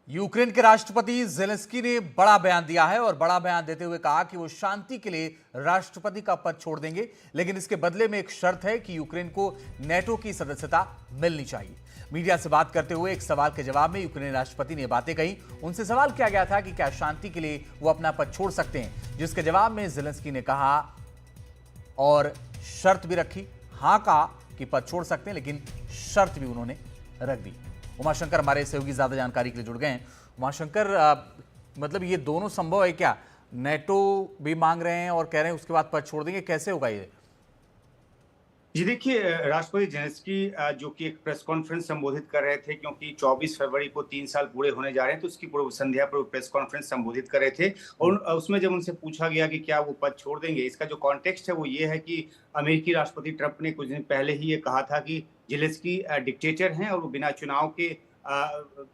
Ukraine के राष्ट्रपति Zelensky ने बड़ा बयान दिया है और बड़ा बयान देते हुए कहा कि वो शांति के लिए राष्ट्रपति का पद छोड़ देंगे, लेकिन इसके बदले में एक शर्त है कि यूक्रेन को नेटो की सदस्यता मिलनी चाहिए। मीडिया से बात करते हुए एक सवाल के जवाब में यूक्रेनी राष्ट्रपति ने बातें कही। उनसे सवाल किया गया था कि क्या शांति के लिए वो अपना पद छोड़ सकते हैं, जिसके जवाब में जेलेंस्की ने कहा और शर्त भी रखी, हां कहा कि पद छोड़ सकते हैं, लेकिन शर्त भी उन्होंने रख दी। उमाशंकर हमारे सहयोगी ज्यादा जानकारी के लिए जुड़ गए हैं। उमाशंकर, मतलब ये दोनों संभव है क्या? नेटो भी मांग रहे हैं और कह रहे हैं उसके बाद पद छोड़ देंगे, कैसे होगा ये? जी देखिए, राष्ट्रपति जेलेंस्की जो कि एक प्रेस कॉन्फ्रेंस संबोधित कर रहे थे, क्योंकि 24 फरवरी को 3 साल पूरे होने जा रहे हैं, तो उसकी पूर्व संध्या पर प्रेस कॉन्फ्रेंस संबोधित कर रहे थे। और उसमें जब उनसे पूछा गया कि क्या वो पद छोड़ देंगे, इसका जो कॉन्टेक्स्ट है वो ये है कि अमेरिकी राष्ट्रपति ट्रंप ने कुछ दिन पहले ही ये कहा था कि जेलेंस्की डिक्टेटर हैं और वो बिना चुनाव के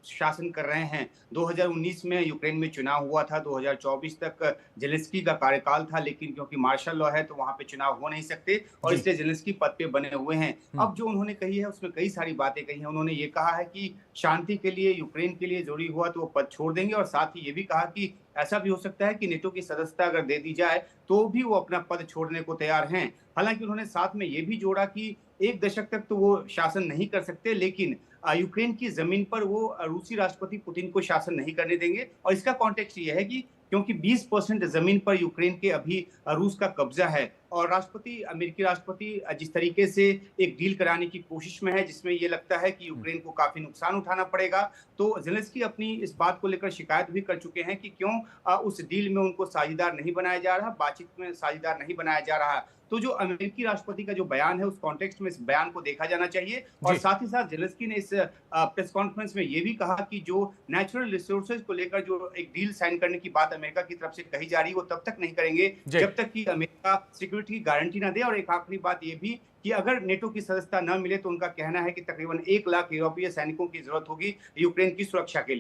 शासन कर रहे हैं। 2019 में यूक्रेन में चुनाव हुआ था, 2024 तक जेलेंस्की का कार्यकाल था, लेकिन क्योंकि मार्शल लॉ है तो वहां पे चुनाव हो नहीं सकते और जी। इसलिए जेलेंस्की पद पे बने हुए हैं। हम्म। अब जो उन्होंने कही है उसमें कई सारी बातें कही हैं। उन्होंने ये कहा है कि शांति के लिए, यूक्रेन के लिए जरूरी हुआ तो वो पद छोड़ देंगे, और साथ ही ये भी कहा कि ऐसा भी हो सकता है कि नेटो की सदस्यता अगर दे दी जाए तो भी वो अपना पद छोड़ने को तैयार हैं। हालांकि उन्होंने साथ में ये भी जोड़ा कि 1 दशक तक तो वो शासन नहीं कर सकते, लेकिन यूक्रेन की जमीन पर वो रूसी राष्ट्रपति पुतिन को शासन नहीं करने देंगे। और इसका कॉन्टेक्स्ट ये है कि क्योंकि 20% जमीन पर यूक्रेन के अभी रूस का कब्जा है, और अमेरिकी राष्ट्रपति जिस तरीके से एक डील कराने की कोशिश में है, जिसमें ये लगता है कि हम्म। यूक्रेन को काफी नुकसान उठाना पड़ेगा, तो जेलेंस्की अपनी इस बात को लेकर शिकायत भी कर चुके हैं कि क्यों उस डील में उनको साझेदार नहीं बनाया जा रहा, बातचीत में साझेदार नहीं बनाया जा रहा। तो जो अमेरिकी राष्ट्रपति का जो बयान है, उस कॉन्टेक्स्ट में इस बयान को देखा जाना चाहिए। और जी। साथ ही साथ जेलेंस्की ने इस प्रेस कॉन्फ्रेंस में ये भी कहा कि जो नेचुरल रिसोर्सेज को लेकर जो एक डील साइन करने की बात अमेरिका की तरफ से कही जा रही है, वो तब तक नहीं करेंगे जी। जब तक कि अमेरिका सिक्योरिटी की गारंटी ना दे। और एक आखिरी बात ये भी कि अगर नेटो की सदस्यता न मिले तो उनका कहना है कि तकरीबन 1 लाख यूरोपीय सैनिकों की जरूरत होगी यूक्रेन की सुरक्षा के लिए।